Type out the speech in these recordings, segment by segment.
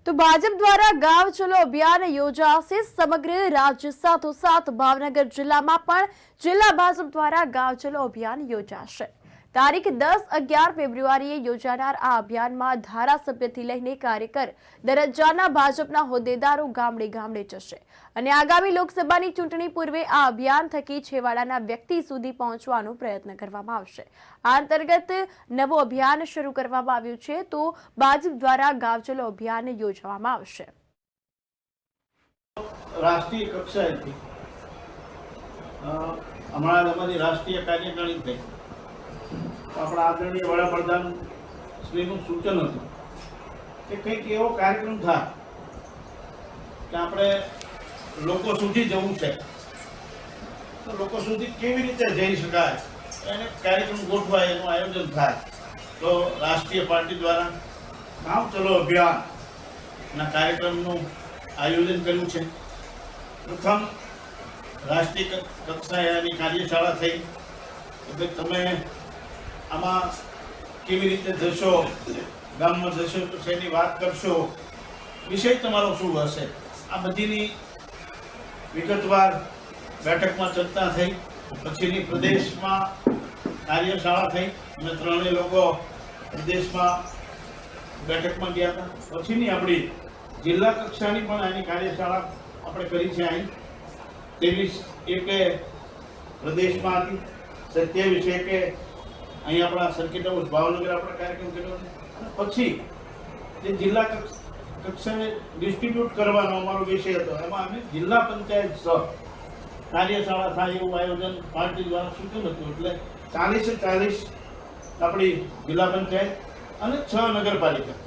તો ભાજપ દ્વારા ગાંવ ચલો અભિયાન યોજાશે સમગ્ર રાજ્ય સાથોસાથ ભાવનગર જિલ્લામાં પણ જિલ્લા ભાજપ દ્વારા ગાંવ ચલો અભિયાન યોજાશે। તારીખ 10-11 ફેબ્રુઆરીએ યોજાનાર આ અભિયાનમાં ધારાસભ્યથી લઈને કાર્યકર દરજ્જાના ભાજપના હોદ્દેદારો ગામડે ગામડે જશે અને આગામી લોકસભાની ચૂંટણી પૂર્વે આ અભિયાન થકી છેવાડાના વ્યક્તિ સુધી પહોંચવાનો પ્રયત્ન કરવામાં આવશે। આ અંતર્ગત નવો અભિયાન શરૂ કરવામાં આવ્યું છે, તો ભાજપ દ્વારા ગાંવ ચલો અભિયાન યોજવામાં આવશે। રાષ્ટ્રીય કક્ષાએથી હમણાં અમારી રાષ્ટ્રીય કાર્યકારી થઈ આપણા આદરણીય વડાપ્રધાન શ્રીનું સૂચન હતું કે કંઈક એવો કાર્યક્રમ થાય કે આપણે લોકો સુધી જવું છે, તો લોકો સુધી કેવી રીતે જઈ શકાય એને કાર્યક્રમ ગોઠવાય, એનું આયોજન થાય। તો રાષ્ટ્રીય પાર્ટી દ્વારા ગાંવ ચલો અભિયાનના કાર્યક્રમનું આયોજન કર્યું છે। પ્રથમ રાષ્ટ્રીય કક્ષાએ આની કાર્યશાળા થઈ એટલે તમે આમાં કેવી રીતે જશો, ગામમાં જશો તો શેની વાત કરશો, વિષય તમારો શું હશે, આ બધીની વિગતવાર બેઠકમાં ચર્ચા થઈ। પછીની પ્રદેશમાં કાર્યશાળા થઈ અને ત્રણેય લોકો પ્રદેશમાં બેઠકમાં ગયા હતા। પછીની આપણી જિલ્લા કક્ષાની પણ આની કાર્યશાળા આપણે કરી છે। અહીં 23-1 પ્રદેશમાં હતી, 27-1 અહીં આપણા સર્કિટ હાઉસ ભાવનગર આપણે કાર્યક્રમ કર્યો છે। અને પછી જે જિલ્લા કક્ષાએ ડિસ્ટ્રીબ્યુટ કરવાનો અમારો વિષય હતો, એમાં અમે જિલ્લા પંચાયત કાર્યશાળા થાય એવું આયોજન પાર્ટી દ્વારા સૂચન હતું। એટલે 40-40 આપણી જિલ્લા પંચાયત અને 6 નગરપાલિકા,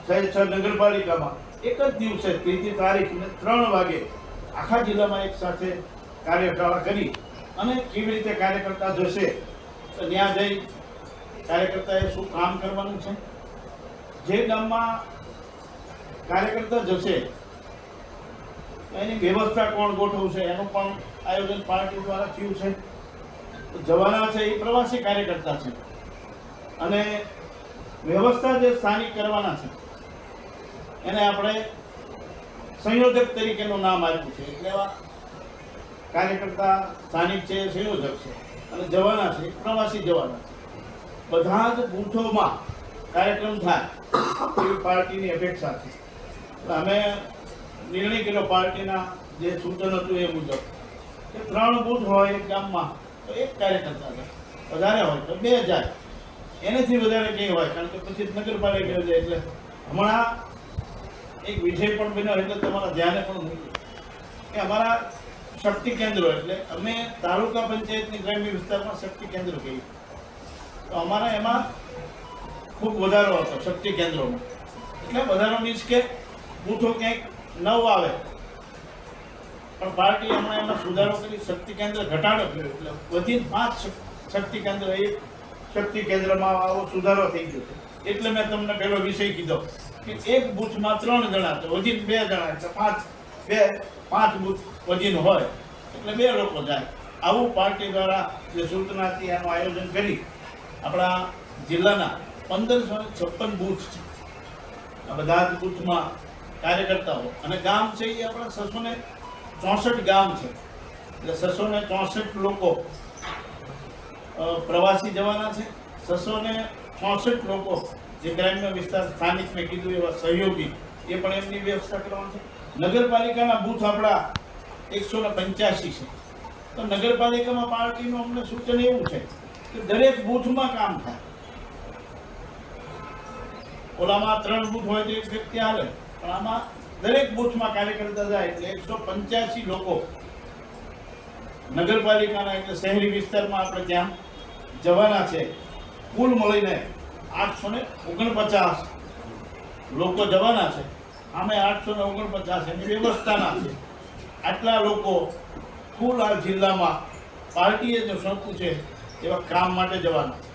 6 નગરપાલિકામાં એક જ દિવસે 3જી તારીખને 3 વાગે આખા જિલ્લામાં એક સાથે કાર્યશાળા કરી અને કેવી રીતે કાર્યકર્તા જશે, ત્યાં જઈ કાર્યકર્તાએ શું કામ કરવાનું છે, જે ગામમાં કાર્યકર્તા જશે એની વ્યવસ્થા કોણ ગોઠવશે એનું પણ આયોજન પાર્ટી દ્વારા થયું છે। જવાના છે એ પ્રવાસી કાર્યકર્તા છે અને વ્યવસ્થા જે સ્થાનિક કરવાના છે એને આપણે સંયોજક તરીકેનું નામ આપ્યું છે। એટલે એવા કાર્યકર્તા સ્થાનિક છે, સંયોજક છે અને જવાના છે પ્રવાસી જવાના છે। બધા જ બૂથોમાં કાર્યક્રમ થાય એવી પાર્ટીની અપેક્ષા છે। અમે નિર્ણય કર્યો પાર્ટીના જે સૂચન હતું એ મુજબ કે 3 બૂથ હોય એક ગામમાં તો એક કાર્યકર્તા જાય, વધારે હોય તો 2 જાય, એનાથી વધારે કંઈ હોય કારણ કે પછી નગરપાલિકા જાય। એટલે હમણાં એક વિષય પણ બન્યો એટલે તમારા ધ્યાને પણ મૂક્યું કે અમારા શક્તિ કેન્દ્રો, એટલે અમે તાલુકા પંચાયતની ગ્રામ્ય વિસ્તારમાં શક્તિ કેન્દ્ર કહીએ તો અમારા એમાં ખૂબ વધારો હતો શક્તિ કેન્દ્રોમાં। એટલે વધારો મીન્સ કે બૂથો ક્યાંક 9 આવે પણ પાર્ટી હમણાં એમાં સુધારો કરી શક્તિ કેન્દ્ર ઘટાડો કર્યો, એટલે વધી 5 શક્તિ કેન્દ્ર, એક શક્તિ કેન્દ્રમાં આવો સુધારો થઈ ગયો છે। એટલે મેં તમને પહેલો વિષય કીધો કે એક બૂથમાં 3 જણા તો વધીને 2 જણા, એટલે 5 બૂથ વધીને હોય એટલે 2 લોકો જાય। આવું પાર્ટી દ્વારા જે સૂચના હતી એનું આયોજન કરી આપણા જિલ્લાના 1556 બૂથ છે, આ બધા જ બૂથમાં કાર્યકર્તાઓ અને ગામ છે એ આપણા 664 ગામ છે, એટલે 664 લોકો પ્રવાસી જવાના છે, 664 લોકો જે ગ્રામ્ય વિસ્તાર સ્થાનિક મેં કીધું એવા સહયોગી એ પણ એમની વ્યવસ્થા કરવાની છે। નગરપાલિકાના બૂથ આપણા 185 છે, તો નગરપાલિકામાં પાર્ટીનું અમને સૂચન એવું છે કે દરેક બૂથમાં કામ થાય। ઓલામાં 3 બૂથ હોય તો એક વ્યક્તિ હાલે, પણ આમાં દરેક બૂથમાં કાર્યકર્તા જાય એટલે 185 લોકો નગરપાલિકાના એટલે શહેરી વિસ્તારમાં આપણે ત્યાં જવાના છે। કુલ મળીને 849 લોકો જવાના છે, આમે 849 એની વ્યવસ્થાના છે। આટલા લોકો કુલ આ જિલ્લામાં પાર્ટીએ જો સોંપ્યું છે એવા કામ માટે જવાના છે।